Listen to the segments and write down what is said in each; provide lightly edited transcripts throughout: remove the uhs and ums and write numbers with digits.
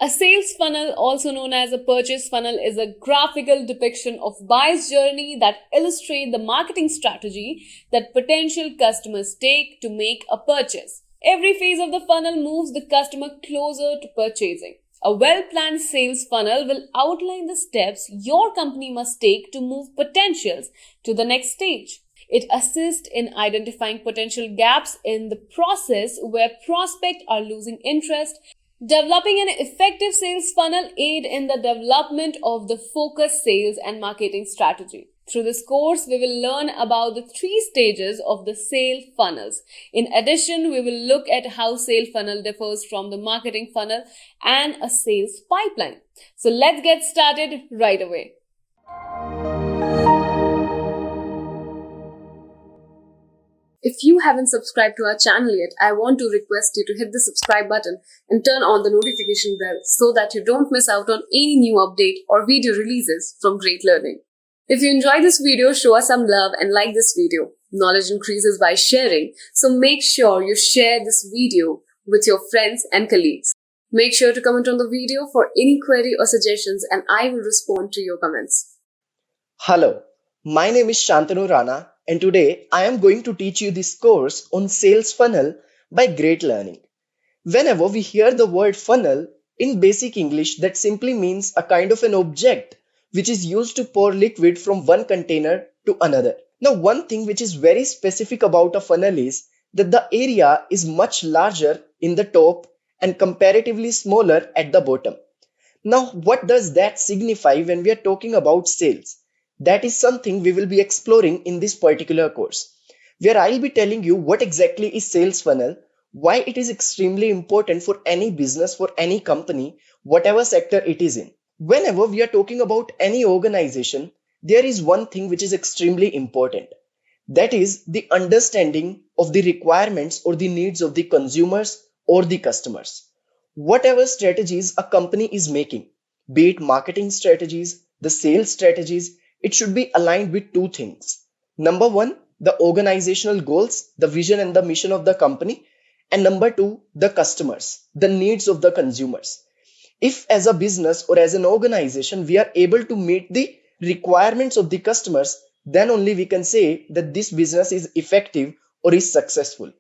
A sales funnel, also known as a purchase funnel, is a graphical depiction of buyer's journey that illustrates the marketing strategy that potential customers take to make a purchase. Every phase of the funnel moves the customer closer to purchasing. A well-planned sales funnel will outline the steps your company must take to move potentials to the next stage. It assists in identifying potential gaps in the process where prospects are losing interest. Developing an effective sales funnel aid in the development of the focused sales and marketing strategy. Through this course, we will learn about the three stages of the sales funnels. In addition, we will look at how sales funnel differs from the marketing funnel and a sales pipeline. So let's get started right away. If you haven't subscribed to our channel yet, I want to request you to hit the subscribe button and turn on the notification bell so that you don't miss out on any new update or video releases from Great Learning. If you enjoy this video, show us some love and like this video. Knowledge increases by sharing, so make sure you share this video with your friends and colleagues. Make sure to comment on the video for any query or suggestions and I will respond to your comments. Hello, my name is Shantanu Rana and today I am going to teach you this course on sales funnel by Great Learning. Whenever we hear the word funnel, in basic English that simply means a kind of an object which is used to pour liquid from one container to another. Now one thing which is very specific about a funnel is that the area is much larger in the top and comparatively smaller at the bottom. Now what does that signify when we are talking about sales? That is something we will be exploring in this particular course, where I'll be telling you what exactly is sales funnel, why it is extremely important for any business, for any company, whatever sector it is in. Whenever we are talking about any organization, there is one thing which is extremely important. That is the understanding of the requirements or the needs of the consumers or the customers. Whatever strategies a company is making, be it marketing strategies, the sales strategies, it should be aligned with two things. Number one, the organizational goals, the vision and the mission of the company. And number two, the customers, the needs of the consumers. If as a business or as an organization, we are able to meet the requirements of the customers, then only we can say that this business is effective or is successful.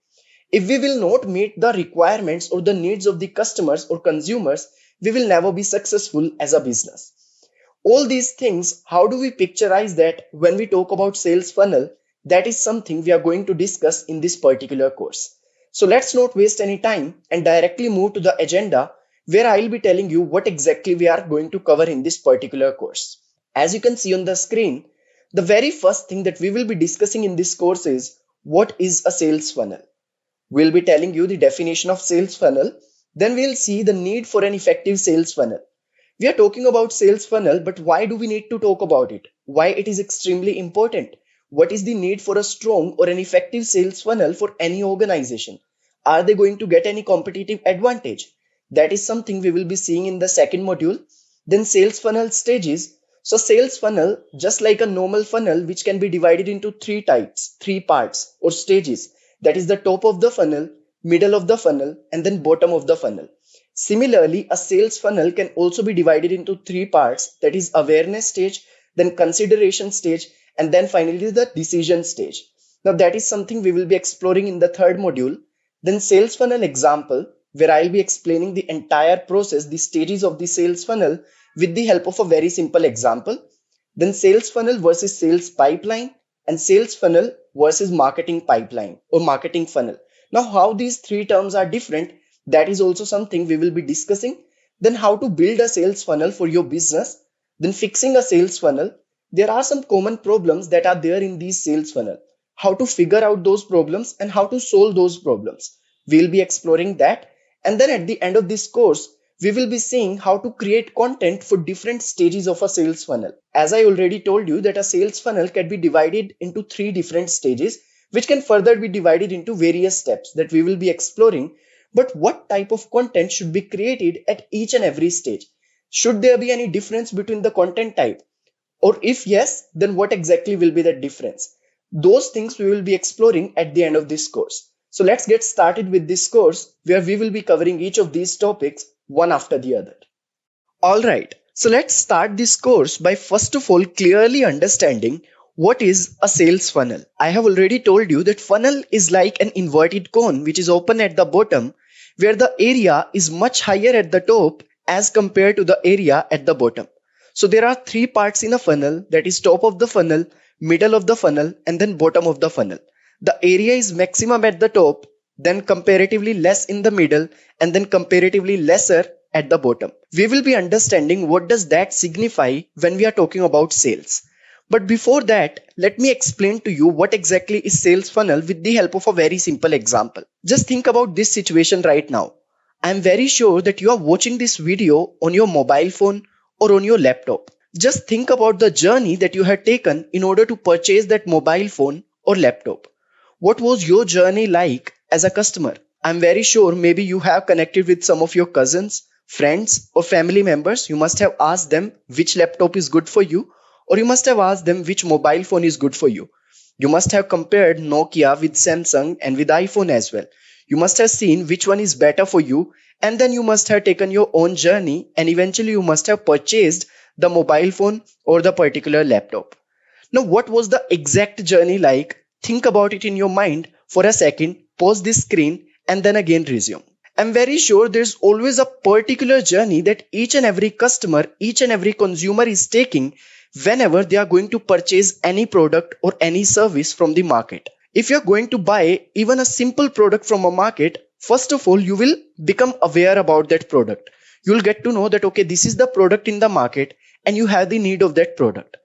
If we will not meet the requirements or the needs of the customers or consumers, we will never be successful as a business. All these things, how do we picturize that when we talk about sales funnel? That is something we are going to discuss in this particular course. So let's not waste any time and directly move to the agenda where I'll be telling you what exactly we are going to cover in this particular course. As you can see on the screen, the very first thing that we will be discussing in this course is what is a sales funnel. We'll be telling you the definition of sales funnel. Then we'll see the need for an effective sales funnel. We are talking about sales funnel, but why do we need to talk about it? Why it is extremely important? What is the need for a strong or an effective sales funnel for any organization? Are they going to get any competitive advantage? That is something we will be seeing in the second module. Then sales funnel stages. So sales funnel, just like a normal funnel, which can be divided into three types, three parts or stages. That is the top of the funnel, middle of the funnel, and then bottom of the funnel. Similarly, a sales funnel can also be divided into three parts, that is awareness stage, then consideration stage, and then finally the decision stage. Now that is something we will be exploring in the third module. Then sales funnel example, where I'll be explaining the entire process, the stages of the sales funnel with the help of a very simple example. Then sales funnel versus sales pipeline and sales funnel versus marketing pipeline or marketing funnel. Now how these three terms are different, that is also something we will be discussing. Then how to build a sales funnel for your business. Then fixing a sales funnel. There are some common problems that are there in these sales funnel. How to figure out those problems and how to solve those problems. We'll be exploring that. And then at the end of this course, we will be seeing how to create content for different stages of a sales funnel. As I already told you that a sales funnel can be divided into three different stages, which can further be divided into various steps that we will be exploring. But what type of content should be created at each and every stage? Should there be any difference between the content type? Or if yes, then what exactly will be the difference? Those things we will be exploring at the end of this course. So let's get started with this course where we will be covering each of these topics one after the other. Alright, so let's start this course by first of all clearly understanding what is a sales funnel. I have already told you that funnel is like an inverted cone which is open at the bottom, where the area is much higher at the top as compared to the area at the bottom. So there are three parts in a funnel, that is top of the funnel, middle of the funnel, and then bottom of the funnel. The area is maximum at the top, then comparatively less in the middle, and then comparatively lesser at the bottom. We will be understanding what does that signify when we are talking about sales. But before that, let me explain to you what exactly is sales funnel with the help of a very simple example. Just think about this situation right now. I am very sure that you are watching this video on your mobile phone or on your laptop. Just think about the journey that you had taken in order to purchase that mobile phone or laptop. What was your journey like as a customer? I'm very sure maybe you have connected with some of your cousins, friends, or family members. You must have asked them which laptop is good for you, or you must have asked them which mobile phone is good for you. You must have compared Nokia with Samsung and with iPhone as well. You must have seen which one is better for you, and then you must have taken your own journey and eventually you must have purchased the mobile phone or the particular laptop. Now, what was the exact journey like? Think about it in your mind for a second, pause this screen, and then again resume. I'm very sure there's always a particular journey that each and every customer, each and every consumer is taking whenever they are going to purchase any product or any service from the market. If you're going to buy even a simple product from a market, first of all, you will become aware about that product. You'll get to know that, okay, this is the product in the market and you have the need of that product.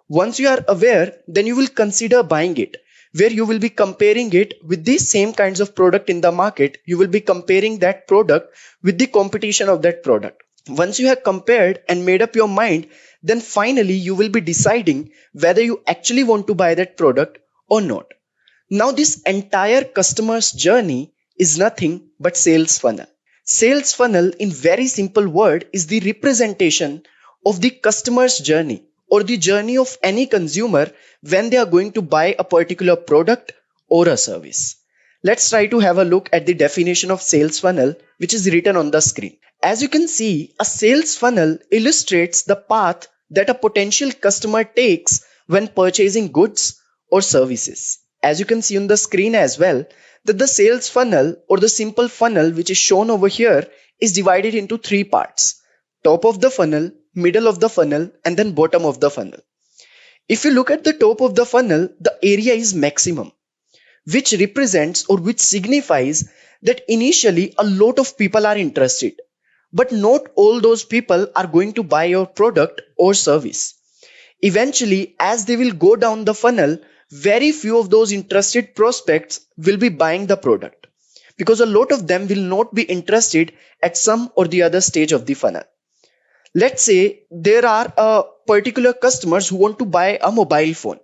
Once you are aware, then you will consider buying it, where you will be comparing it with the same kinds of product in the market. You will be comparing that product with the competition of that product. Once you have compared and made up your mind, then finally you will be deciding whether you actually want to buy that product or not. Now this entire customer's journey is nothing but sales funnel. Sales funnel in very simple word is the representation of the customer's journey or the journey of any consumer when they are going to buy a particular product or a service. Let's try to have a look at the definition of sales funnel, which is written on the screen. As you can see, a sales funnel illustrates the path that a potential customer takes when purchasing goods or services. As you can see on the screen as well, that the sales funnel or the simple funnel which is shown over here is divided into three parts: top of the funnel, middle of the funnel, and then bottom of the funnel. If you look at the top of the funnel, the area is maximum, which represents or which signifies that initially a lot of people are interested, but not all those people are going to buy your product or service. Eventually, as they will go down the funnel, very few of those interested prospects will be buying the product, because a lot of them will not be interested at some or the other stage of the funnel. Let's say there are particular customers who want to buy a mobile phone.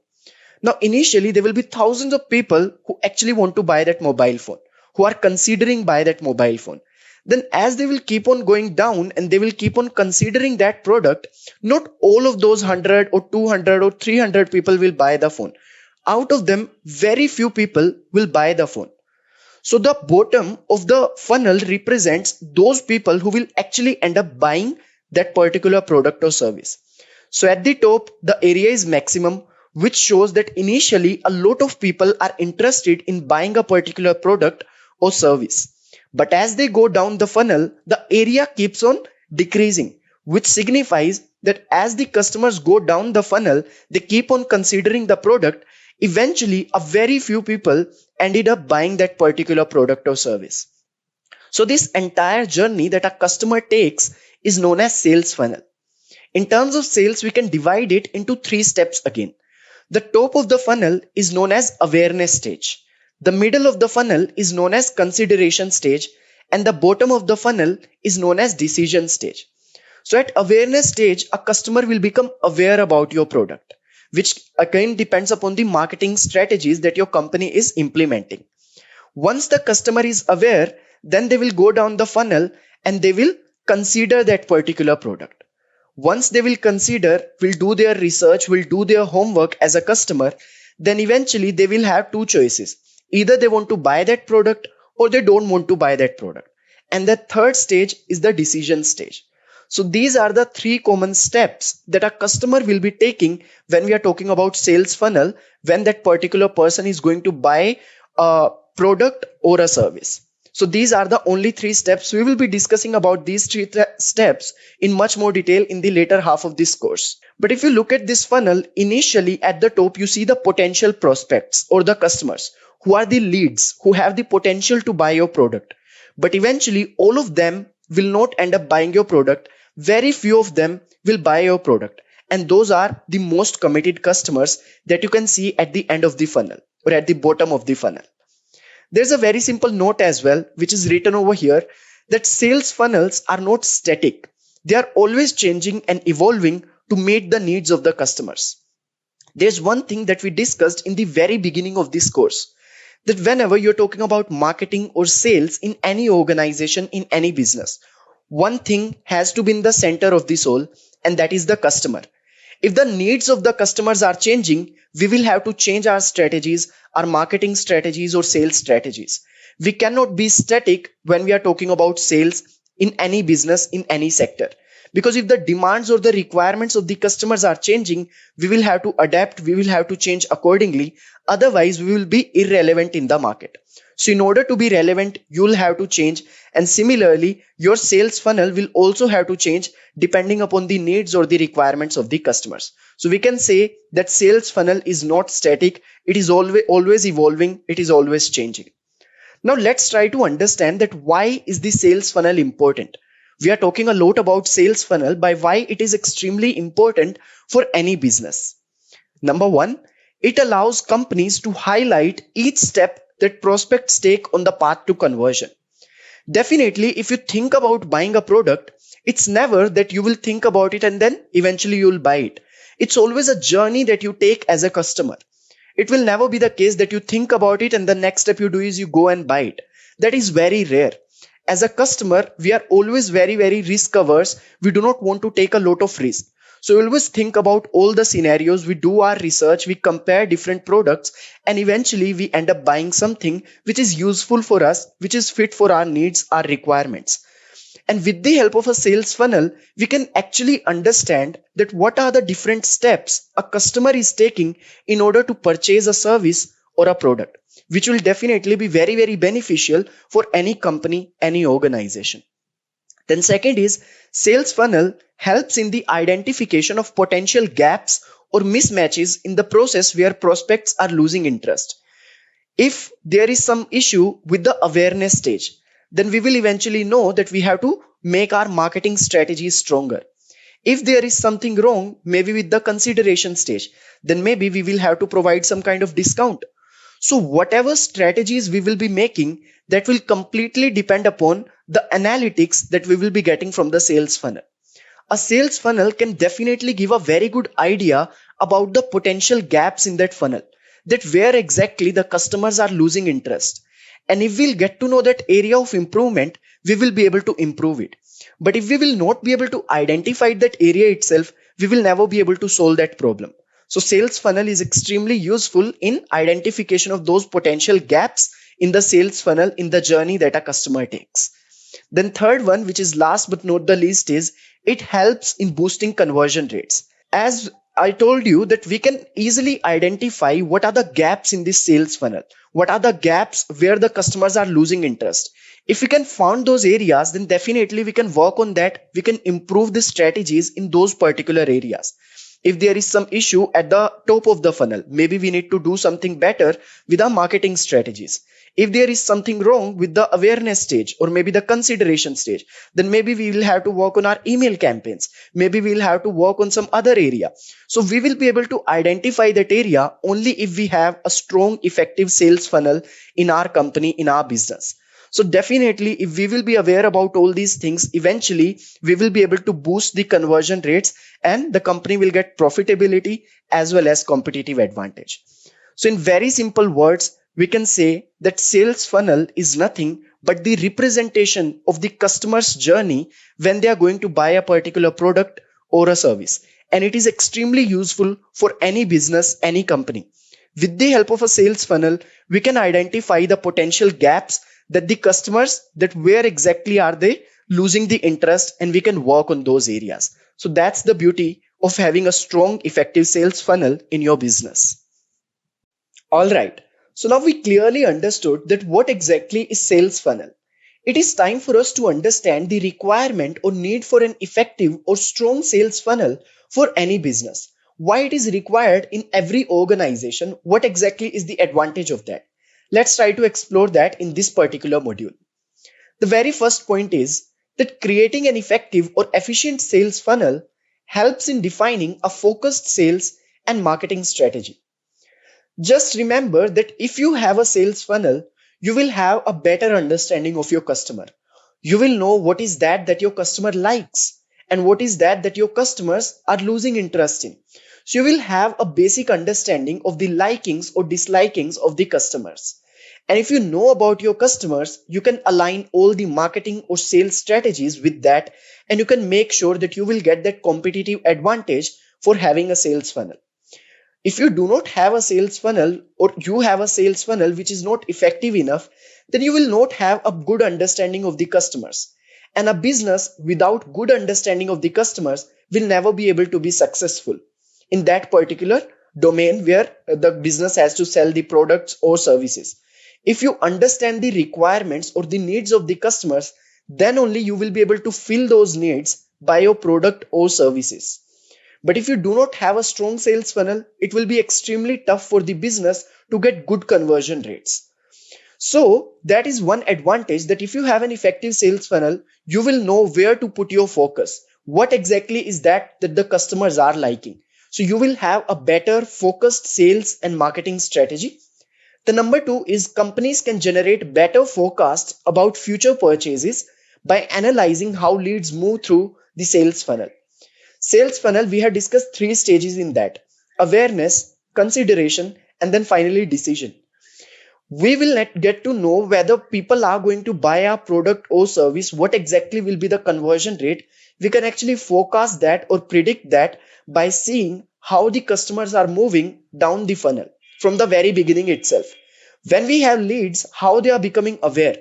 Now, initially, there will be thousands of people who actually want to buy that mobile phone, who are considering buy that mobile phone. Then as they will keep on going down and they will keep on considering that product, not all of those 100 or 200 or 300 people will buy the phone. Out of them, very few people will buy the phone. So the bottom of the funnel represents those people who will actually end up buying that particular product or service. So at the top, the area is maximum, which shows that initially a lot of people are interested in buying a particular product or service. But as they go down the funnel, the area keeps on decreasing, which signifies that as the customers go down the funnel, they keep on considering the product. Eventually, a very few people ended up buying that particular product or service. So this entire journey that a customer takes is known as sales funnel. In terms of sales, we can divide it into three steps again. The top of the funnel is known as awareness stage. The middle of the funnel is known as consideration stage, and the bottom of the funnel is known as decision stage. So at awareness stage, a customer will become aware about your product, which again depends upon the marketing strategies that your company is implementing. Once the customer is aware, then they will go down the funnel and they will consider that particular product. Once they will consider, will do their research, will do their homework as a customer, then eventually they will have two choices. Either they want to buy that product or they don't want to buy that product. And the third stage is the decision stage. So these are the three common steps that a customer will be taking when we are talking about sales funnel, when that particular person is going to buy a product or a service. So these are the only three steps. We will be discussing about these steps in much more detail in the later half of this course. But if you look at this funnel, initially at the top, you see the potential prospects or the customers who are the leads who have the potential to buy your product. But eventually, all of them will not end up buying your product. Very few of them will buy your product. And those are the most committed customers that you can see at the end of the funnel or at the bottom of the funnel. There's a very simple note as well, which is written over here, that sales funnels are not static. They are always changing and evolving to meet the needs of the customers. There's one thing that we discussed in the very beginning of this course, that whenever you're talking about marketing or sales in any organization, in any business, one thing has to be in the center of this all, and that is the customer. If the needs of the customers are changing, we will have to change our strategies, our marketing strategies or sales strategies. We cannot be static when we are talking about sales in any business, in any sector. Because if the demands or the requirements of the customers are changing, we will have to adapt, we will have to change accordingly. Otherwise, we will be irrelevant in the market. So in order to be relevant, you'll have to change. And similarly, your sales funnel will also have to change depending upon the needs or the requirements of the customers. So we can say that sales funnel is not static. It is always evolving. It is always changing. Now let's try to understand that why is the sales funnel important? We are talking a lot about sales funnel by why it is extremely important for any business. Number one, it allows companies to highlight each step that prospects take on the path to conversion. Definitely, if you think about buying a product, it's never that you will think about it and then eventually you'll buy it. It's always a journey that you take as a customer. It will never be the case that you think about it and the next step you do is you go and buy it. That is very rare. As a customer, we are always very, very risk averse. We do not want to take a lot of risk. So we always think about all the scenarios, we do our research, we compare different products, and eventually we end up buying something which is useful for us, which is fit for our needs, our requirements. And with the help of a sales funnel, we can actually understand that what are the different steps a customer is taking in order to purchase a service or a product, which will definitely be very, very beneficial for any company, any organization. Then second is, sales funnel helps in the identification of potential gaps or mismatches in the process where prospects are losing interest. If there is some issue with the awareness stage, then we will eventually know that we have to make our marketing strategies stronger. If there is something wrong, maybe with the consideration stage, then maybe we will have to provide some kind of discount. So whatever strategies we will be making, that will completely depend upon the analytics that we will be getting from the sales funnel. A sales funnel can definitely give a very good idea about the potential gaps in that funnel, that where exactly the customers are losing interest. And if we'll get to know that area of improvement, we will be able to improve it. But if we will not be able to identify that area itself, we will never be able to solve that problem. So sales funnel is extremely useful in identification of those potential gaps in the sales funnel, in the journey that a customer takes. Then third one, which is last but not the least, is it helps in boosting conversion rates. As I told you that we can easily identify what are the gaps in this sales funnel. What are the gaps where the customers are losing interest? If we can find those areas, then definitely we can work on that. We can improve the strategies in those particular areas. If there is some issue at the top of the funnel, maybe we need to do something better with our marketing strategies. If there is something wrong with the awareness stage or maybe the consideration stage, then maybe we will have to work on our email campaigns. Maybe we will have to work on some other area. So we will be able to identify that area only if we have a strong, effective sales funnel in our company, in our business. So definitely, if we will be aware about all these things, eventually we will be able to boost the conversion rates and the company will get profitability as well as competitive advantage. So in very simple words, we can say that sales funnel is nothing but the representation of the customer's journey when they are going to buy a particular product or a service. And it is extremely useful for any business, any company. With the help of a sales funnel, we can identify the potential gaps that the customers, that where exactly are they losing the interest, and we can work on those areas. So that's the beauty of having a strong, effective sales funnel in your business. All right. So now we clearly understood that what exactly is sales funnel. It is time for us to understand the requirement or need for an effective or strong sales funnel for any business. Why it is required in every organization. What exactly is the advantage of that? Let's try to explore that in this particular module. The very first point is that creating an effective or efficient sales funnel helps in defining a focused sales and marketing strategy. Just remember that if you have a sales funnel, you will have a better understanding of your customer. You will know what is that your customer likes and what is that your customers are losing interest in. So you will have a basic understanding of the likings or dislikings of the customers. And if you know about your customers, you can align all the marketing or sales strategies with that, and you can make sure that you will get that competitive advantage for having a sales funnel. If you do not have a sales funnel, or you have a sales funnel which is not effective enough, then you will not have a good understanding of the customers. And a business without good understanding of the customers will never be able to be successful in that particular domain where the business has to sell the products or services. If you understand the requirements or the needs of the customers, then only you will be able to fill those needs by your product or services. But if you do not have a strong sales funnel, it will be extremely tough for the business to get good conversion rates. So that is one advantage, that if you have an effective sales funnel, you will know where to put your focus. What exactly is that the customers are liking? So you will have a better focused sales and marketing strategy. The number two is companies can generate better forecasts about future purchases by analyzing how leads move through the sales funnel. Sales funnel, we have discussed three stages in that: awareness, consideration, and then finally decision. We will not get to know whether people are going to buy our product or service, what exactly will be the conversion rate. We can actually forecast that or predict that by seeing how the customers are moving down the funnel from the very beginning itself. When we have leads, how they are becoming aware,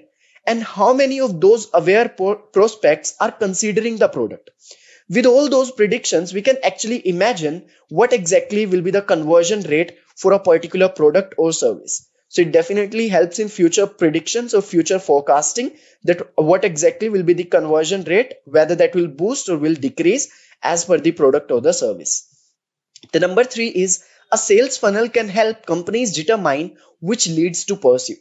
and how many of those aware prospects are considering the product. With all those predictions, we can actually imagine what exactly will be the conversion rate for a particular product or service. So it definitely helps in future predictions or future forecasting, that what exactly will be the conversion rate, whether that will boost or will decrease as per the product or the service. The number three is a sales funnel can help companies determine which leads to pursue.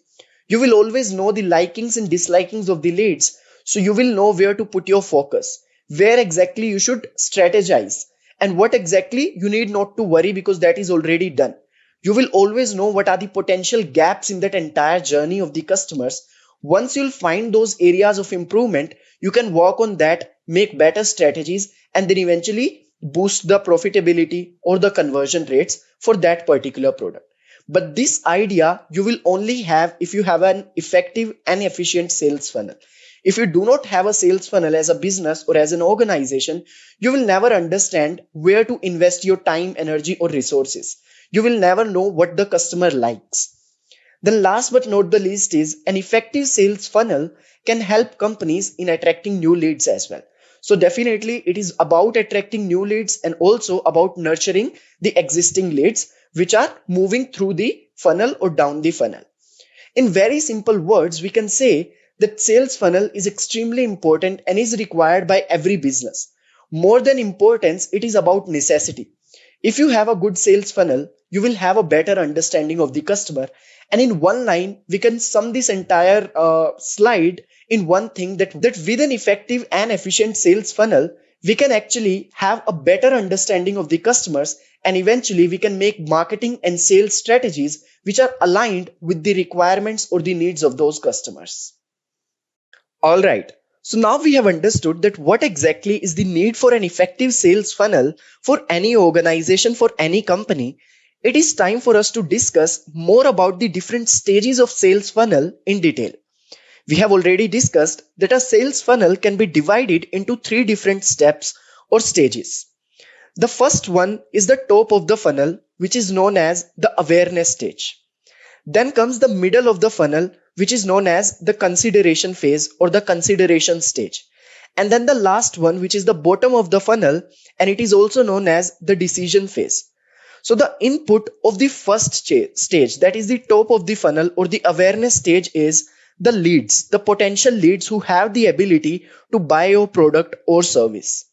You will always know the likings and dislikings of the leads, so you will know where to put your focus, where exactly you should strategize, and what exactly you need not to worry because that is already done. You will always know what are the potential gaps in that entire journey of the customers. Once you'll find those areas of improvement, you can work on that, make better strategies, and then eventually boost the profitability or the conversion rates for that particular product. But this idea you will only have if you have an effective and efficient sales funnel. If you do not have a sales funnel as a business or as an organization, you will never understand where to invest your time, energy, or resources. You will never know what the customer likes. Then last but not the least is an effective sales funnel can help companies in attracting new leads as well. So definitely it is about attracting new leads and also about nurturing the existing leads which are moving through the funnel or down the funnel. In very simple words, we can say that sales funnel is extremely important and is required by every business. More than importance, it is about necessity. If you have a good sales funnel, you will have a better understanding of the customer. And in one line, we can sum this entire slide in one thing, that with an effective and efficient sales funnel, we can actually have a better understanding of the customers, and eventually we can make marketing and sales strategies which are aligned with the requirements or the needs of those customers. All right. So now we have understood that what exactly is the need for an effective sales funnel for any organization, for any company. It is time for us to discuss more about the different stages of sales funnel in detail. We have already discussed that a sales funnel can be divided into three different steps or stages. The first one is the top of the funnel, which is known as the awareness stage. Then comes the middle of the funnel, which is known as the consideration phase or the consideration stage. And then the last one, which is the bottom of the funnel, and it is also known as the decision phase. So the input of the first stage, that is the top of the funnel or the awareness stage, is the leads, the potential leads who have the ability to buy your product or service.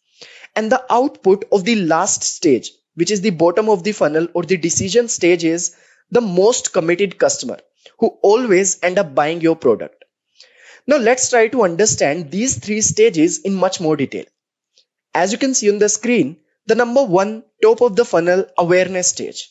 And the output of the last stage, which is the bottom of the funnel or the decision stage, is the most committed customer who always end up buying your product. Now let's try to understand these three stages in much more detail. As you can see on the screen, the number one, top of the funnel, awareness stage.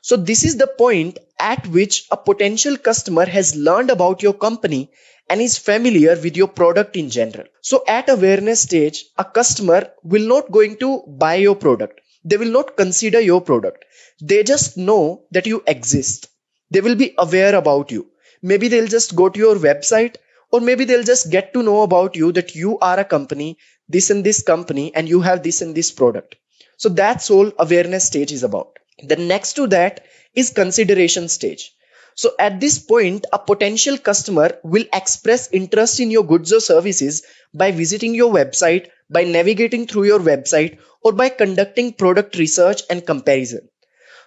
So this is the point at which a potential customer has learned about your company and is familiar with your product in general. So at awareness stage, a customer will not going to buy your product. They will not consider your product. They just know that you exist. They will be aware about you. Maybe they'll just go to your website, or maybe they'll just get to know about you that you are a company, this and this company, and you have this and this product. So that's all awareness stage is about. The next to that is consideration stage. So at this point, a potential customer will express interest in your goods or services by visiting your website, by navigating through your website, or by conducting product research and comparison.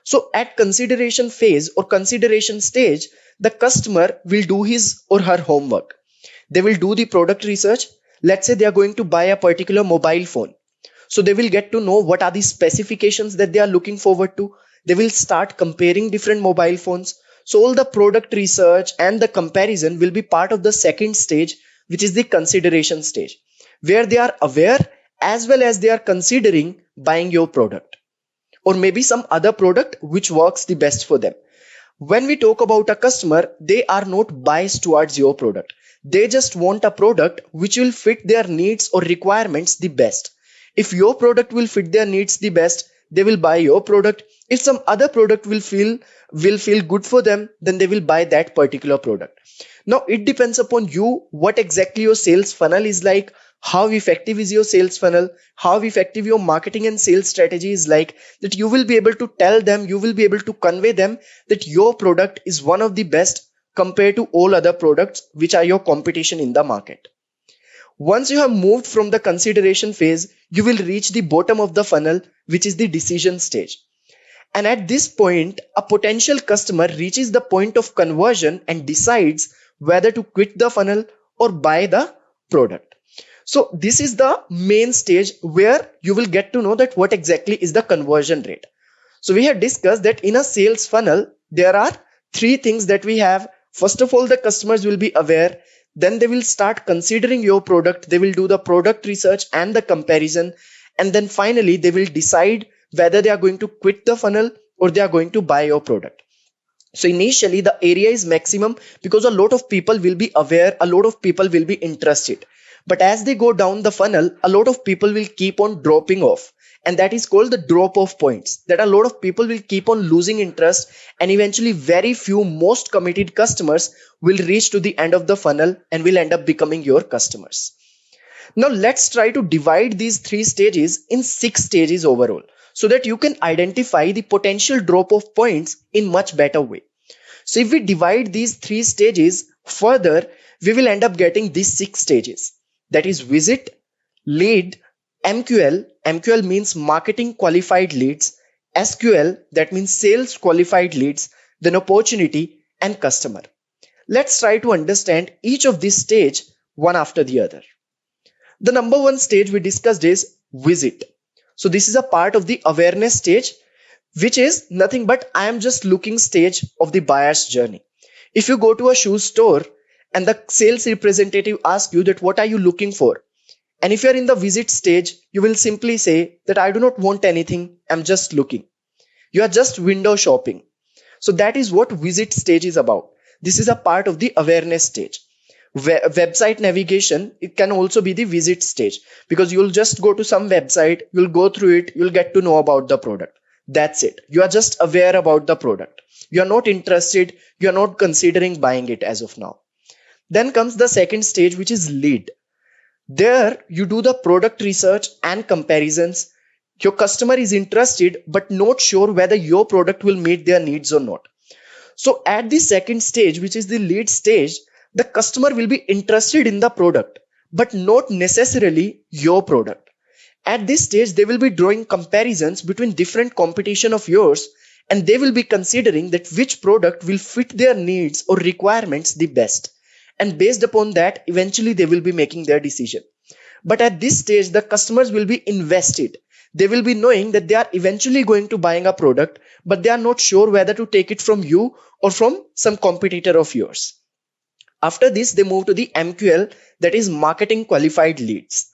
So at consideration phase or consideration stage, the customer will do his or her homework. They will do the product research. Let's say they are going to buy a particular mobile phone. So they will get to know what are the specifications that they are looking forward to. They will start comparing different mobile phones. So all the product research and the comparison will be part of the second stage, which is the consideration stage, where they are aware as well as they are considering buying your product or maybe some other product which works the best for them. When we talk about a customer, they are not biased towards your product. They just want a product which will fit their needs or requirements the best. If your product will fit their needs the best, they will buy your product. If some other product will feel good for them, then they will buy that particular product. Now it depends upon you what exactly your sales funnel is like, how effective is your sales funnel, how effective your marketing and sales strategy is like, that you will be able to tell them, you will be able to convey them that your product is one of the best compared to all other products which are your competition in the market. Once you have moved from the consideration phase, you will reach the bottom of the funnel, which is the decision stage. And at this point, a potential customer reaches the point of conversion and decides whether to quit the funnel or buy the product. So this is the main stage where you will get to know that what exactly is the conversion rate. So we have discussed that in a sales funnel, there are three things that we have. First of all, the customers will be aware. Then they will start considering your product. They will do the product research and the comparison. And then finally, they will decide whether they are going to quit the funnel or they are going to buy your product. So initially, the area is maximum because a lot of people will be aware, a lot of people will be interested. But as they go down the funnel, a lot of people will keep on dropping off. And that is called the drop off points. That a lot of people will keep on losing interest, and eventually very few most committed customers will reach to the end of the funnel and will end up becoming your customers. Now let's try to divide these three stages in 6 stages overall, so that you can identify the potential drop off points in much better way. So if we divide these 3 stages further, we will end up getting these 6 stages. That is visit, lead, MQL. MQL means marketing qualified leads. SQL, that means sales qualified leads. Then opportunity and customer. Let's try to understand each of these stage one after the other. The number one stage we discussed is visit. So this is a part of the awareness stage, which is nothing but I am just looking stage of the buyer's journey. If you go to a shoe store and the sales representative asks you that what are you looking for? And if you're in the visit stage, you will simply say that I do not want anything, I'm just looking. You are just window shopping. So that is what visit stage is about. This is a part of the awareness stage. Website navigation, it can also be the visit stage, because you'll just go to some website, you'll go through it, you'll get to know about the product. That's it. You are just aware about the product. You are not interested, you are not considering buying it as of now. Then comes the second stage, which is lead. There you do the product research and comparisons. Your customer is interested but not sure whether your product will meet their needs or not. So at the second stage, which is the lead stage, The customer will be interested in the product, but not necessarily your product. At this stage, they will be drawing comparisons between different competition of yours, and they will be considering that which product will fit their needs or requirements the best. And based upon that, eventually they will be making their decision. But at this stage, the customers will be invested. They will be knowing that they are eventually going to buying a product, but they are not sure whether to take it from you or from some competitor of yours. After this, they move to the MQL, that is marketing qualified leads.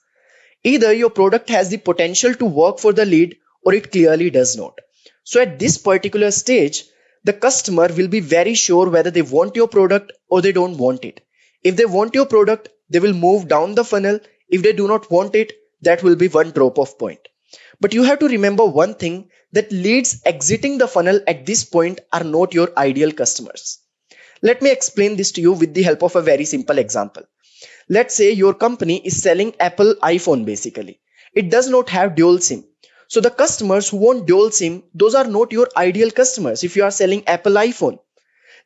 Either your product has the potential to work for the lead or it clearly does not. So at this particular stage, the customer will be very sure whether they want your product or they don't want it. If they want your product, they will move down the funnel. If they do not want it, that will be one drop off point. But you have to remember one thing, that leads exiting the funnel at this point are not your ideal customers. Let me explain this to you with the help of a very simple example. Let's say your company is selling Apple iPhone basically. It does not have dual SIM. So the customers who want dual SIM, those are not your ideal customers if you are selling Apple iPhone.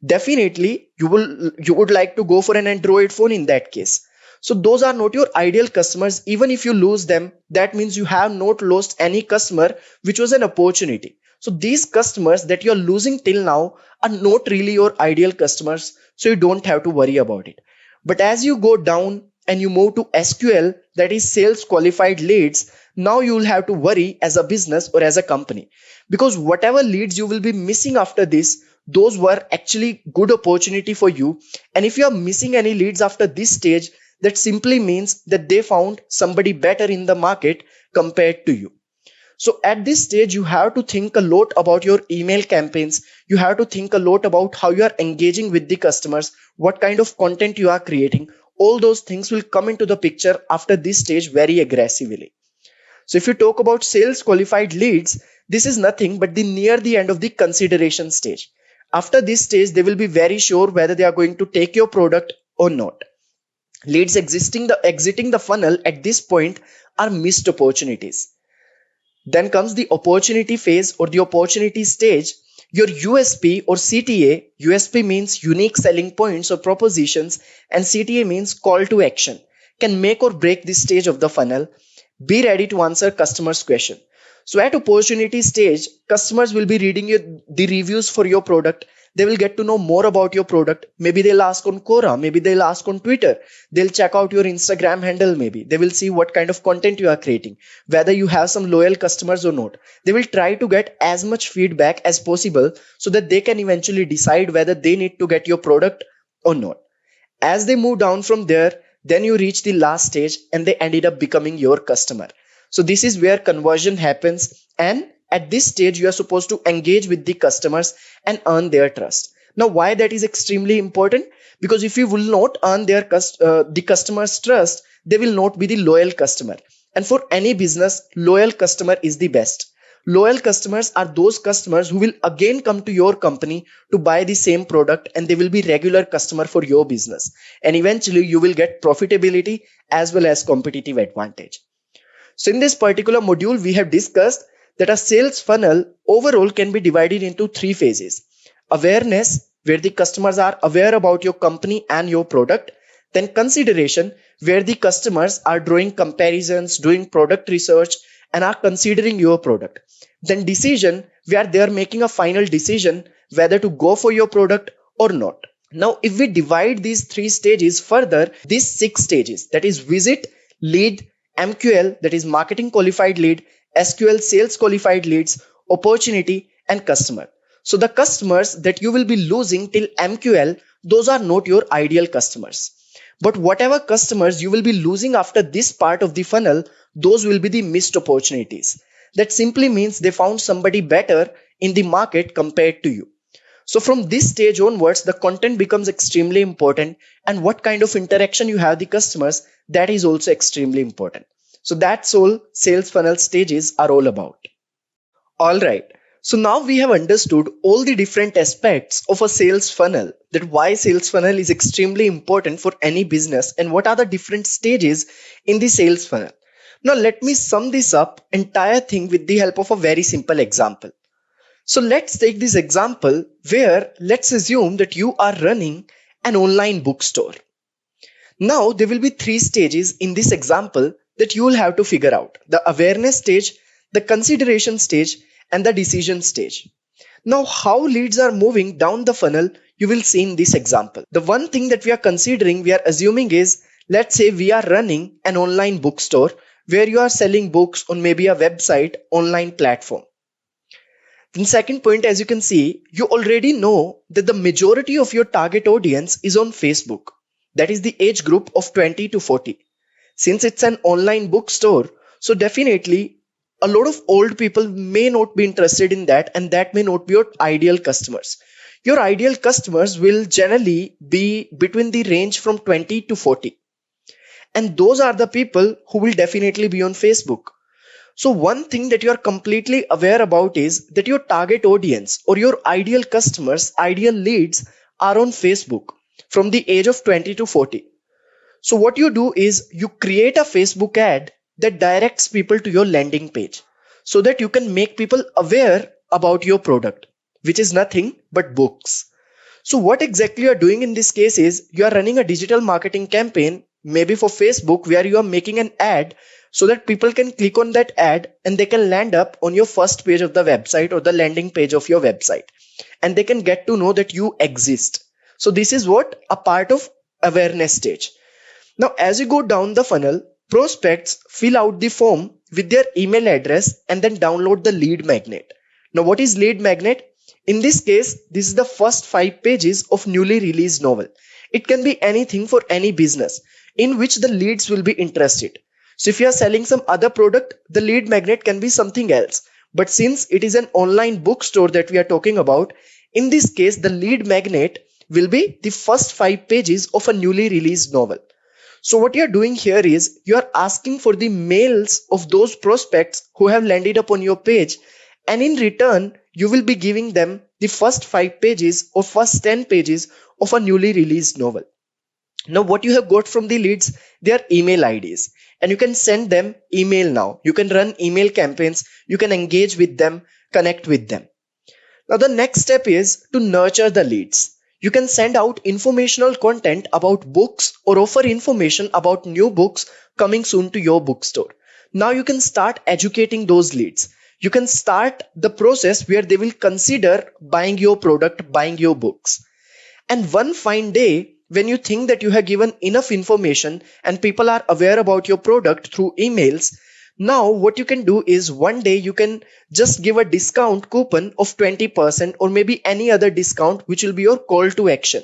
Definitely you would like to go for an Android phone in that case. So those are not your ideal customers. Even if you lose them, that means you have not lost any customer, which was an opportunity. So these customers that you're losing till now are not really your ideal customers. So you don't have to worry about it. But as you go down and you move to SQL, that is sales qualified leads, now you will have to worry as a business or as a company, because whatever leads you will be missing after this, those were actually good opportunity for you. And if you are missing any leads after this stage, that simply means that they found somebody better in the market compared to you. So at this stage, you have to think a lot about your email campaigns. You have to think a lot about how you are engaging with the customers, what kind of content you are creating. All those things will come into the picture after this stage very aggressively. So if you talk about sales qualified leads, this is nothing but near the end of the consideration stage. After this stage, they will be very sure whether they are going to take your product or not. Leads exiting the funnel at this point are missed opportunities. Then comes the opportunity phase or the opportunity stage. Your USP or CTA, USP means unique selling points or propositions, and CTA means call to action, can make or break this stage of the funnel. Be ready to answer customers' question. So at opportunity stage, customers will be reading the reviews for your product. They will get to know more about your product. Maybe they'll ask on Quora, maybe they'll ask on Twitter. They'll check out your Instagram handle maybe. They will see what kind of content you are creating, whether you have some loyal customers or not. They will try to get as much feedback as possible so that they can eventually decide whether they need to get your product or not. As they move down from there, then you reach the last stage and they ended up becoming your customer. So this is where conversion happens, and at this stage you are supposed to engage with the customers and earn their trust. Now why that is extremely important? Because if you will not earn the customer's trust, they will not be the loyal customer. And for any business, loyal customer is the best. Loyal customers are those customers who will again come to your company to buy the same product, and they will be regular customer for your business. And eventually you will get profitability as well as competitive advantage. So in this particular module, we have discussed that a sales funnel overall can be divided into three phases. Awareness, where the customers are aware about your company and your product. Then consideration, where the customers are drawing comparisons, doing product research, and are considering your product. Then decision, where they are making a final decision whether to go for your product or not. Now, if we divide these three stages further, these 6 stages, that is visit, lead, MQL, that is marketing qualified lead, SQL sales qualified leads, opportunity, and customer. So the customers that you will be losing till MQL, those are not your ideal customers. But whatever customers you will be losing after this part of the funnel, those will be the missed opportunities. That simply means they found somebody better in the market compared to you. So from this stage onwards, the content becomes extremely important, and what kind of interaction you have with the customers, that is also extremely important. So that's all sales funnel stages are all about. All right. So now we have understood all the different aspects of a sales funnel, that why sales funnel is extremely important for any business and what are the different stages in the sales funnel. Now let me sum this up entire thing with the help of a very simple example. So let's take this example where let's assume that you are running an online bookstore. Now, there will be three stages in this example that you will have to figure out: the awareness stage, the consideration stage, and the decision stage. Now, how leads are moving down the funnel, you will see in this example. The one thing that we are considering, we are assuming is, let's say we are running an online bookstore where you are selling books on maybe a website, online platform. Then second point, as you can see, you already know that the majority of your target audience is on Facebook. That is the age group of 20 to 40. Since it's an online bookstore, so definitely a lot of old people may not be interested in that, and that may not be your ideal customers. Your ideal customers will generally be between the range from 20 to 40. And those are the people who will definitely be on Facebook. So one thing that you are completely aware about is that your target audience or your ideal customers, ideal leads are on Facebook from the age of 20 to 40. So what you do is you create a Facebook ad that directs people to your landing page so that you can make people aware about your product, which is nothing but books. So what exactly you are doing in this case is you are running a digital marketing campaign, maybe for Facebook, where you are making an ad so that people can click on that ad and they can land up on your first page of the website or the landing page of your website, and they can get to know that you exist. So this is what a part of awareness stage. Now, as you go down the funnel, prospects fill out the form with their email address and then download the lead magnet. Now, what is lead magnet? In this case, this is the first 5 pages of newly released novel. It can be anything for any business in which the leads will be interested. So if you are selling some other product, the lead magnet can be something else. But since it is an online bookstore that we are talking about, in this case, the lead magnet will be the first 5 pages of a newly released novel. So what you're doing here is you are asking for the mails of those prospects who have landed up on your page, and in return you will be giving them the first 5 pages or first 10 pages of a newly released novel. Now what you have got from the leads, they are email IDs, and you can send them email now. You can run email campaigns, you can engage with them, connect with them. Now the next step is to nurture the leads. You can send out informational content about books or offer information about new books coming soon to your bookstore. Now you can start educating those leads. You can start the process where they will consider buying your product, buying your books. And one fine day, when you think that you have given enough information and people are aware about your product through emails, now what you can do is one day you can just give a discount coupon of 20% or maybe any other discount which will be your call to action.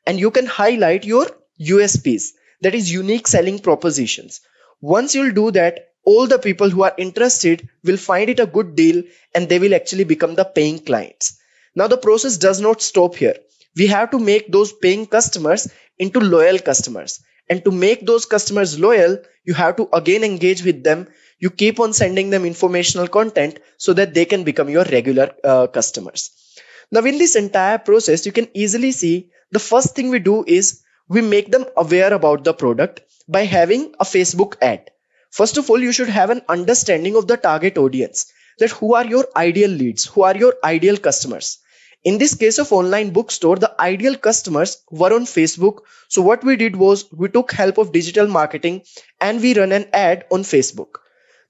And you can highlight your USPs, that is unique selling propositions. Once you'll do that, all the people who are interested will find it a good deal and they will actually become the paying clients. Now the process does not stop here. We have to make those paying customers into loyal customers. And to make those customers loyal, you have to again engage with them. You keep on sending them informational content so that they can become your regular customers. Now in this entire process, you can easily see the first thing we do is we make them aware about the product by having a Facebook ad. First of all, you should have an understanding of the target audience, that who are your ideal leads, who are your ideal customers. In this case of online bookstore, the ideal customers were on Facebook. So what we did was we took help of digital marketing and we run an ad on Facebook.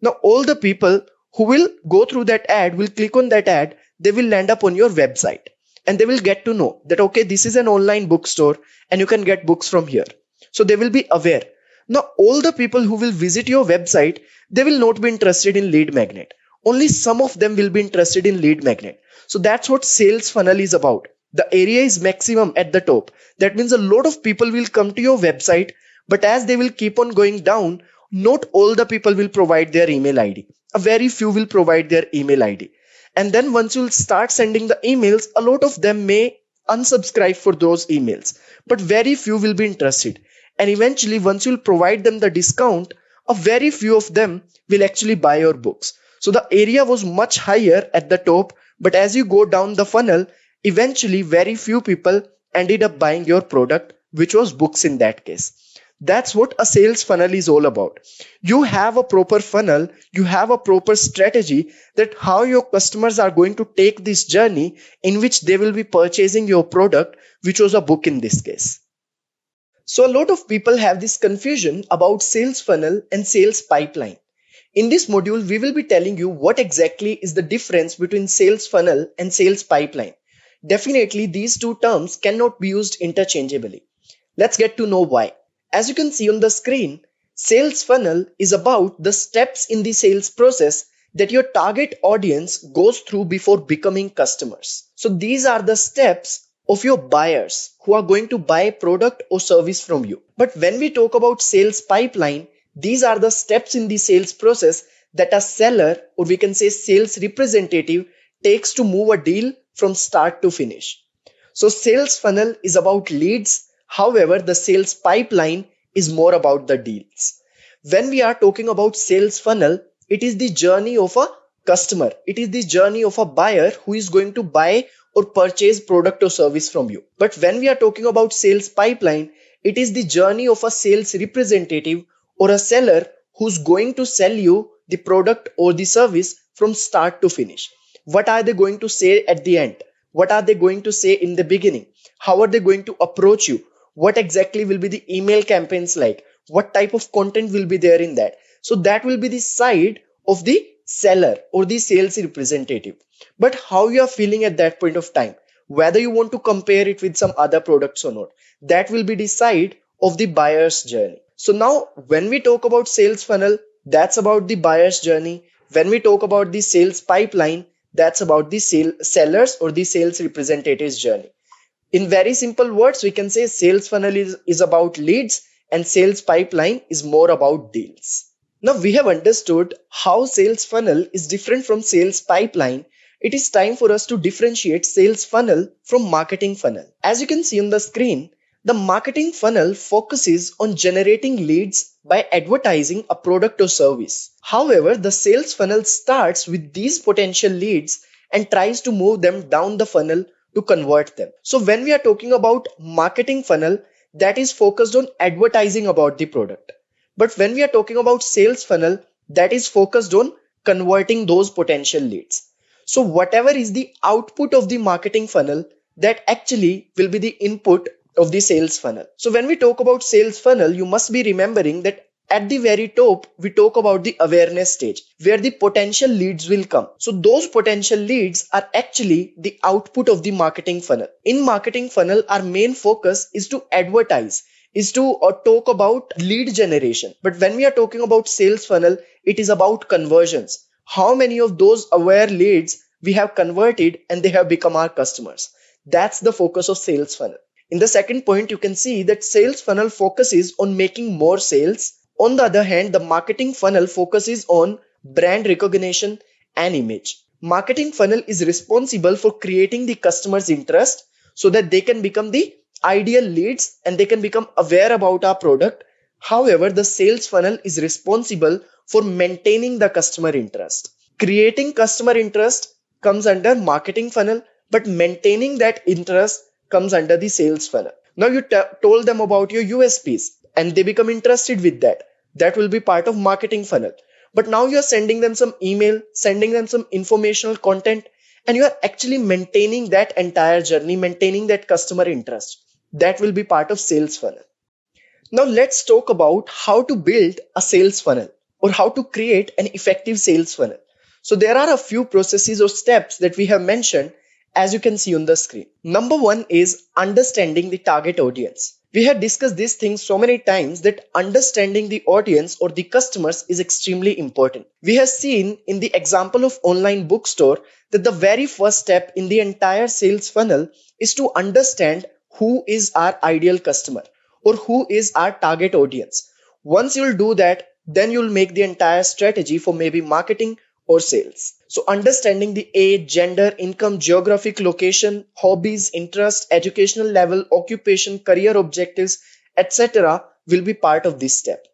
Now all the people who will go through that ad will click on that ad, they will land up on your website and they will get to know that, okay, this is an online bookstore and you can get books from here. So they will be aware. Now all the people who will visit your website, they will not be interested in lead magnet. Only some of them will be interested in lead magnet. So that's what sales funnel is about. The area is maximum at the top. That means a lot of people will come to your website, but as they will keep on going down, not all the people will provide their email ID. A very few will provide their email ID. And then once you'll start sending the emails, a lot of them may unsubscribe for those emails, but very few will be interested. And eventually, once you'll provide them the discount, a very few of them will actually buy your books. So the area was much higher at the top, but as you go down the funnel, eventually very few people ended up buying your product, which was books in that case. That's what a sales funnel is all about. You have a proper funnel, you have a proper strategy that how your customers are going to take this journey in which they will be purchasing your product, which was a book in this case. So a lot of people have this confusion about sales funnel and sales pipeline. In this module, we will be telling you what exactly is the difference between sales funnel and sales pipeline. Definitely, these two terms cannot be used interchangeably. Let's get to know why. As you can see on the screen, sales funnel is about the steps in the sales process that your target audience goes through before becoming customers. So these are the steps of your buyers who are going to buy product or service from you. But when we talk about sales pipeline, these are the steps in the sales process that a seller, or we can say sales representative, takes to move a deal from start to finish. So sales funnel is about leads. However, the sales pipeline is more about the deals. When we are talking about sales funnel, it is the journey of a customer. It is the journey of a buyer who is going to buy or purchase product or service from you. But when we are talking about sales pipeline, it is the journey of a sales representative or a seller who's going to sell you the product or the service from start to finish. What are they going to say at the end? What are they going to say in the beginning? How are they going to approach you? What exactly will be the email campaigns like? What type of content will be there in that? So that will be the side of the seller or the sales representative. But how you are feeling at that point of time, whether you want to compare it with some other products or not, that will be the side of the buyer's journey. So now when we talk about sales funnel, that's about the buyer's journey. When we talk about the sales pipeline, that's about the sellers or the sales representative's journey. In very simple words, we can say sales funnel is about leads and sales pipeline is more about deals. Now we have understood how sales funnel is different from sales pipeline. It is time for us to differentiate sales funnel from marketing funnel. As you can see on the screen, the marketing funnel focuses on generating leads by advertising a product or service. However, the sales funnel starts with these potential leads and tries to move them down the funnel to convert them. So when we are talking about marketing funnel, that is focused on advertising about the product. But when we are talking about sales funnel, that is focused on converting those potential leads. So whatever is the output of the marketing funnel, that actually will be the input of the sales funnel. So when we talk about sales funnel, you must be remembering that at the very top, we talk about the awareness stage where the potential leads will come. So those potential leads are actually the output of the marketing funnel. In marketing funnel, our main focus is to advertise, is to talk about lead generation. But when we are talking about sales funnel, it is about conversions. How many of those aware leads we have converted and they have become our customers? That's the focus of sales funnel. In the second point, you can see that sales funnel focuses on making more sales. On the other hand, the marketing funnel focuses on brand recognition and image. Marketing funnel is responsible for creating the customer's interest so that they can become the ideal leads and they can become aware about our product. However, the sales funnel is responsible for maintaining the customer interest. Creating customer interest comes under marketing funnel, but maintaining that interest comes under the sales funnel. Now you told them about your USPs and they become interested with that. That will be part of marketing funnel. But now you are sending them some email, sending them some informational content, and you are actually maintaining that entire journey, maintaining that customer interest. That will be part of sales funnel. Now let's talk about how to build a sales funnel or how to create an effective sales funnel. So there are a few processes or steps that we have mentioned as you can see on the screen. Number one is understanding the target audience. We have discussed these things so many times that understanding the audience or the customers is extremely important. We have seen in the example of online bookstore that the very first step in the entire sales funnel is to understand who is our ideal customer or who is our target audience. Once you'll do that, then you'll make the entire strategy for maybe marketing or sales. So understanding the age, gender, income, geographic location, hobbies, interest, educational level, occupation, career objectives, etc. will be part of this step.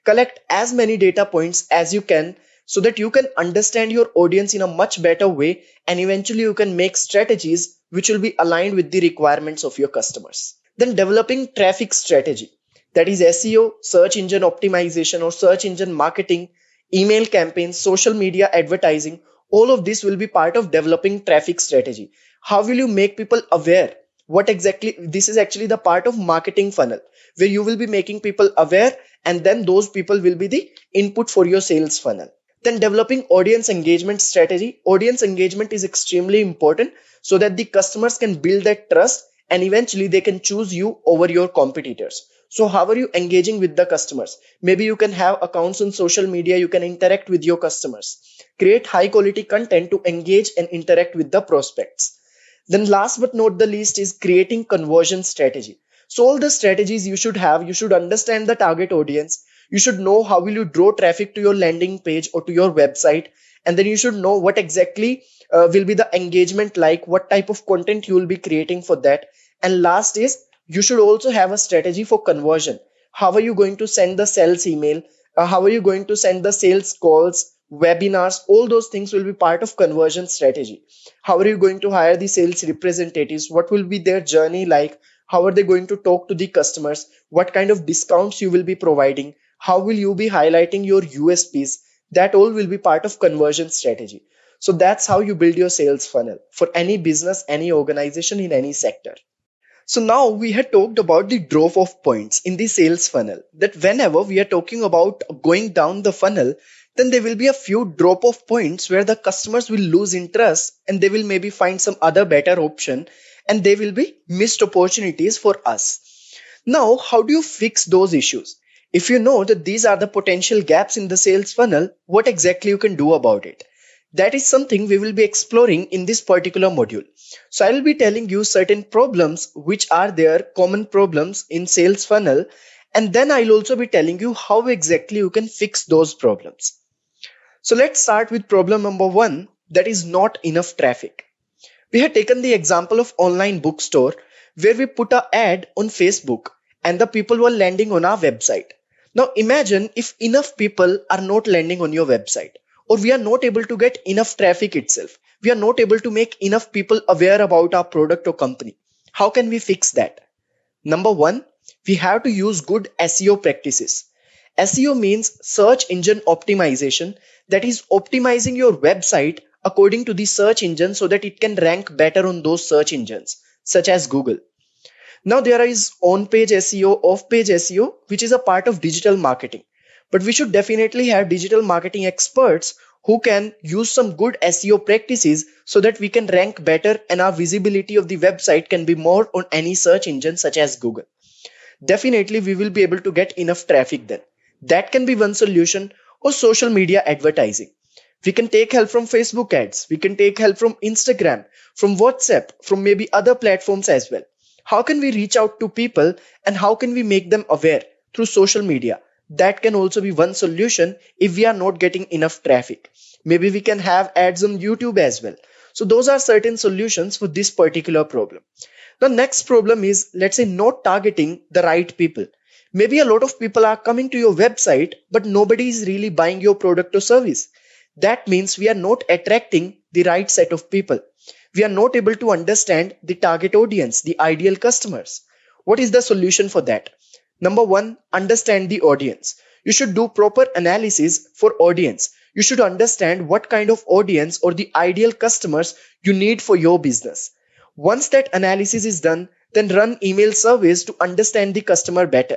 Collect as many data points as you can so that you can understand your audience in a much better way and eventually you can make strategies which will be aligned with the requirements of your customers. Then developing traffic strategy, that is SEO, search engine optimization or search engine marketing, email campaigns, social media advertising, all of this will be part of developing traffic strategy. How will you make people aware? This is actually the part of marketing funnel where you will be making people aware, and then those people will be the input for your sales funnel. Then developing audience engagement strategy. Audience engagement is extremely important so that the customers can build that trust and eventually they can choose you over your competitors. So how are you engaging with the customers? Maybe you can have accounts on social media, you can interact with your customers. Create high quality content to engage and interact with the prospects. Then last but not the least is creating conversion strategy. So all the strategies you should have, you should understand the target audience. You should know how will you draw traffic to your landing page or to your website. And then you should know what exactly will be the engagement like, what type of content you will be creating for that. And last is you should also have a strategy for conversion. How are you going to send the sales email? How are you going to send the sales calls, webinars? All those things will be part of conversion strategy. How are you going to hire the sales representatives? What will be their journey like? How are they going to talk to the customers? What kind of discounts you will be providing? How will you be highlighting your USPs? That all will be part of conversion strategy. So that's how you build your sales funnel for any business, any organization in any sector. So now we had talked about the drop off points in the sales funnel, that whenever we are talking about going down the funnel, then there will be a few drop off points where the customers will lose interest and they will maybe find some other better option, and they will be missed opportunities for us. Now, how do you fix those issues? If you know that these are the potential gaps in the sales funnel, what exactly you can do about it? That is something we will be exploring in this particular module. So I will be telling you certain problems which are there, common problems in sales funnel, and then I'll also be telling you how exactly you can fix those problems. So let's start with problem number one, that is not enough traffic. We had taken the example of online bookstore where we put an ad on Facebook and the people were landing on our website. Now imagine if enough people are not landing on your website, or we are not able to get enough traffic itself. We are not able to make enough people aware about our product or company. How can we fix that? Number one, we have to use good SEO practices. SEO means search engine optimization, that is optimizing your website according to the search engine so that it can rank better on those search engines, such as Google. Now there is on-page SEO, off-page SEO, which is a part of digital marketing. But we should definitely have digital marketing experts who can use some good SEO practices so that we can rank better and our visibility of the website can be more on any search engine such as Google. Definitely we will be able to get enough traffic then. That can be one solution, or social media advertising. We can take help from Facebook ads. We can take help from Instagram, from WhatsApp, from maybe other platforms as well. How can we reach out to people and how can we make them aware through social media? That can also be one solution if we are not getting enough traffic. Maybe we can have ads on YouTube as well. So those are certain solutions for this particular problem. The next problem is, let's say, not targeting the right people. Maybe a lot of people are coming to your website, but nobody is really buying your product or service. That means we are not attracting the right set of people. We are not able to understand the target audience, the ideal customers. What is the solution for that? Number one, understand the audience. You should do proper analysis for audience. You should understand what kind of audience or the ideal customers you need for your business. Once that analysis is done, then run email surveys to understand the customer better.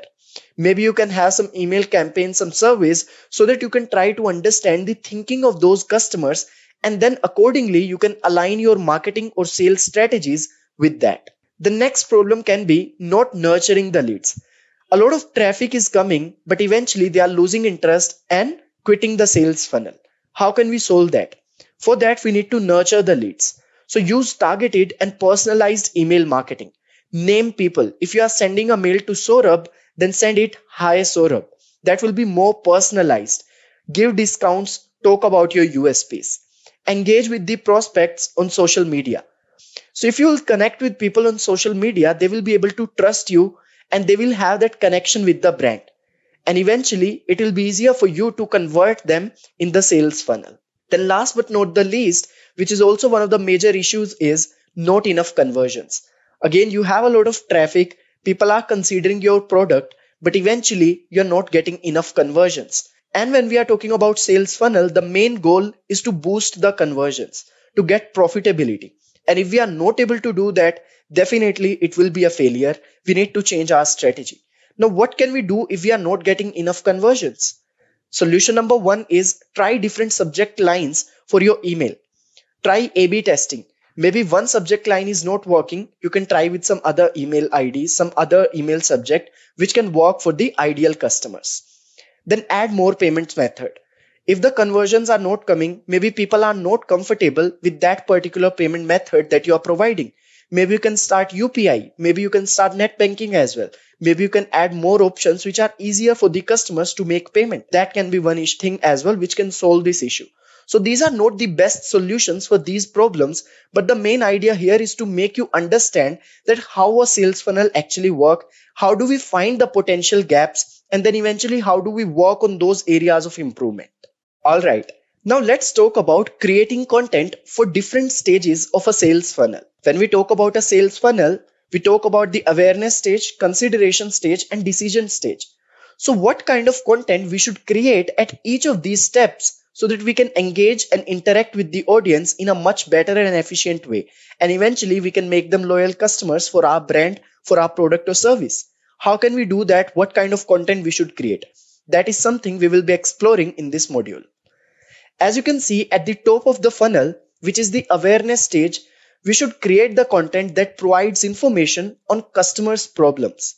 Maybe you can have some email campaigns, some surveys, so that you can try to understand the thinking of those customers, and then accordingly you can align your marketing or sales strategies with that. The next problem can be not nurturing the leads. A lot of traffic is coming, but eventually they are losing interest and quitting the sales funnel. How can we solve that? For that, we need to nurture the leads. So use targeted and personalized email marketing. Name people. If you are sending a mail to Saurabh, then send it, "Hi Saurabh." That will be more personalized. Give discounts, talk about your USPs. Engage with the prospects on social media. So if you will connect with people on social media, they will be able to trust you and they will have that connection with the brand. And eventually it will be easier for you to convert them in the sales funnel. Then last but not the least, which is also one of the major issues, is not enough conversions. Again, you have a lot of traffic, people are considering your product, but eventually you're not getting enough conversions. And when we are talking about sales funnel, the main goal is to boost the conversions, to get profitability. And if we are not able to do that, definitely it will be a failure. We need to change our strategy. Now, what can we do if we are not getting enough conversions? Solution number one is try different subject lines for your email. Try A/B testing. Maybe one subject line is not working. You can try with some other email IDs, some other email subject, which can work for the ideal customers. Then add more payments method. If the conversions are not coming, maybe people are not comfortable with that particular payment method that you are providing. Maybe you can start UPI. Maybe you can start net banking as well. Maybe you can add more options which are easier for the customers to make payment. That can be one thing as well which can solve this issue. So these are not the best solutions for these problems, but the main idea here is to make you understand that how a sales funnel actually work, how do we find the potential gaps, and then eventually how do we work on those areas of improvement. All right. Now let's talk about creating content for different stages of a sales funnel. When we talk about a sales funnel, we talk about the awareness stage, consideration stage, and decision stage. So what kind of content we should create at each of these steps so that we can engage and interact with the audience in a much better and efficient way. And eventually we can make them loyal customers for our brand, for our product or service. How can we do that? What kind of content we should create? That is something we will be exploring in this module. As you can see at the top of the funnel, which is the awareness stage, we should create the content that provides information on customers' problems.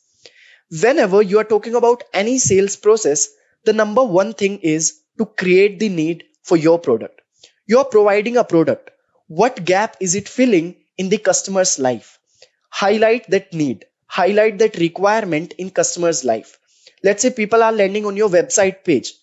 Whenever you are talking about any sales process, the number one thing is to create the need for your product. You are providing a product. What gap is it filling in the customer's life? Highlight that need, highlight that requirement in customer's life. Let's say people are landing on your website page.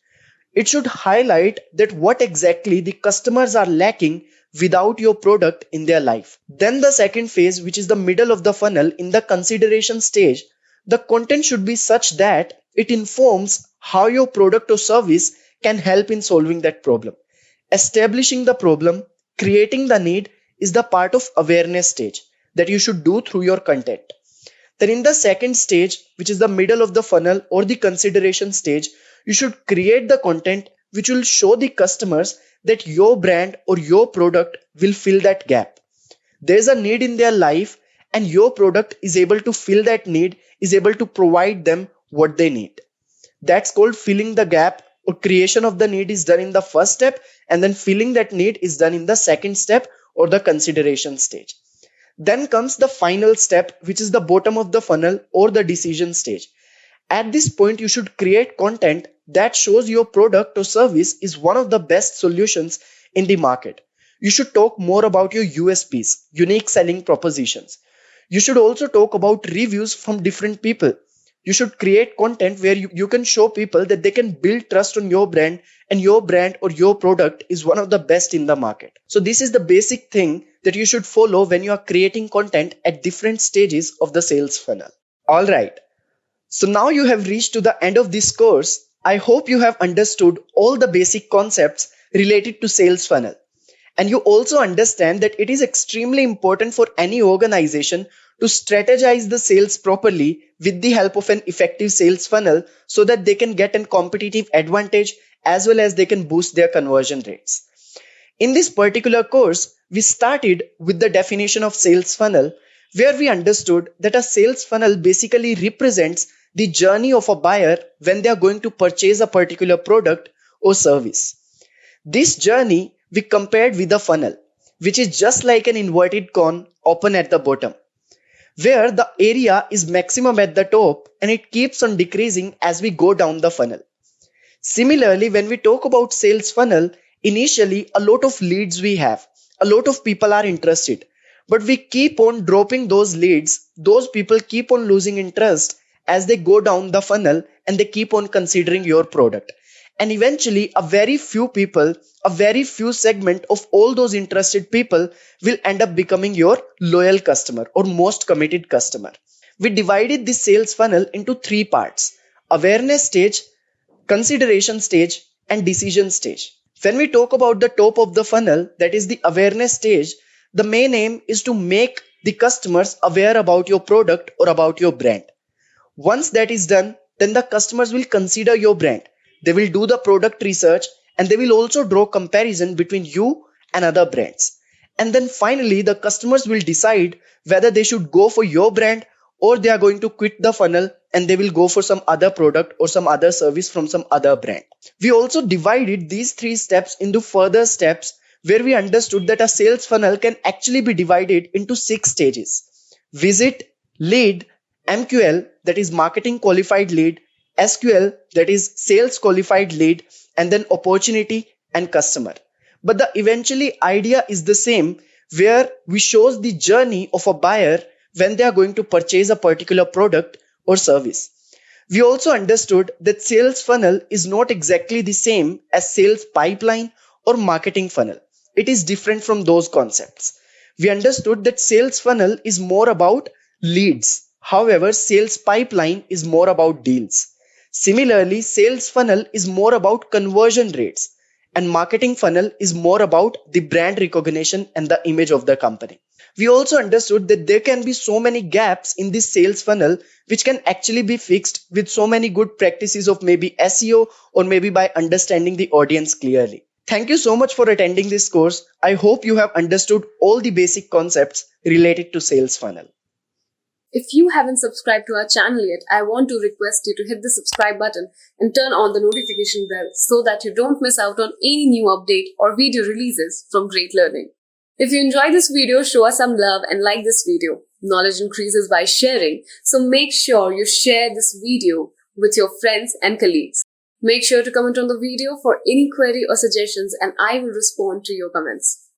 It should highlight that what exactly the customers are lacking without your product in their life. Then the second phase, which is the middle of the funnel in the consideration stage, the content should be such that it informs how your product or service can help in solving that problem. Establishing the problem, creating the need is the part of awareness stage that you should do through your content. Then in the second stage, which is the middle of the funnel or the consideration stage, you should create the content which will show the customers that your brand or your product will fill that gap. There's a need in their life and your product is able to fill that need, is able to provide them what they need. That's called filling the gap, or creation of the need is done in the first step and then filling that need is done in the second step or the consideration stage. Then comes the final step, which is the bottom of the funnel or the decision stage. At this point, you should create content that shows your product or service is one of the best solutions in the market. You should talk more about your USPs, unique selling propositions. You should also talk about reviews from different people. You should create content where you can show people that they can build trust on your brand and your brand or your product is one of the best in the market. So this is the basic thing that you should follow when you are creating content at different stages of the sales funnel. All right. So now you have reached to the end of this course. I hope you have understood all the basic concepts related to sales funnel. And you also understand that it is extremely important for any organization to strategize the sales properly with the help of an effective sales funnel so that they can get a competitive advantage as well as they can boost their conversion rates. In this particular course, we started with the definition of sales funnel, where we understood that a sales funnel basically represents the journey of a buyer when they are going to purchase a particular product or service. This journey we compared with a funnel, which is just like an inverted cone open at the bottom, where the area is maximum at the top and it keeps on decreasing as we go down the funnel. Similarly, when we talk about sales funnel, initially a lot of leads we have, a lot of people are interested, but we keep on dropping those leads. Those people keep on losing interest as they go down the funnel and they keep on considering your product. And eventually a very few people, a very few segment of all those interested people will end up becoming your loyal customer or most committed customer. We divided this sales funnel into three parts: awareness stage, consideration stage, and decision stage. When we talk about the top of the funnel, that is the awareness stage, the main aim is to make the customers aware about your product or about your brand. Once that is done, then the customers will consider your brand. They will do the product research and they will also draw comparison between you and other brands. And then finally, the customers will decide whether they should go for your brand or they are going to quit the funnel and they will go for some other product or some other service from some other brand. We also divided these 3 steps into further steps where we understood that a sales funnel can actually be divided into 6 stages: visit, lead, MQL, that is marketing qualified lead, SQL, that is sales qualified lead, and then opportunity and customer. But the eventually idea is the same, where we shows the journey of a buyer when they are going to purchase a particular product or service. We also understood that sales funnel is not exactly the same as sales pipeline or marketing funnel. It is different from those concepts. We understood that sales funnel is more about leads. However, sales pipeline is more about deals. Similarly, sales funnel is more about conversion rates and marketing funnel is more about the brand recognition and the image of the company. We also understood that there can be so many gaps in this sales funnel which can actually be fixed with so many good practices of maybe SEO or maybe by understanding the audience clearly. Thank you so much for attending this course. I hope you have understood all the basic concepts related to sales funnel. If you haven't subscribed to our channel yet, I want to request you to hit the subscribe button and turn on the notification bell so that you don't miss out on any new update or video releases from Great Learning. If you enjoyed this video, show us some love and like this video. Knowledge increases by sharing, so make sure you share this video with your friends and colleagues. Make sure to comment on the video for any query or suggestions and I will respond to your comments.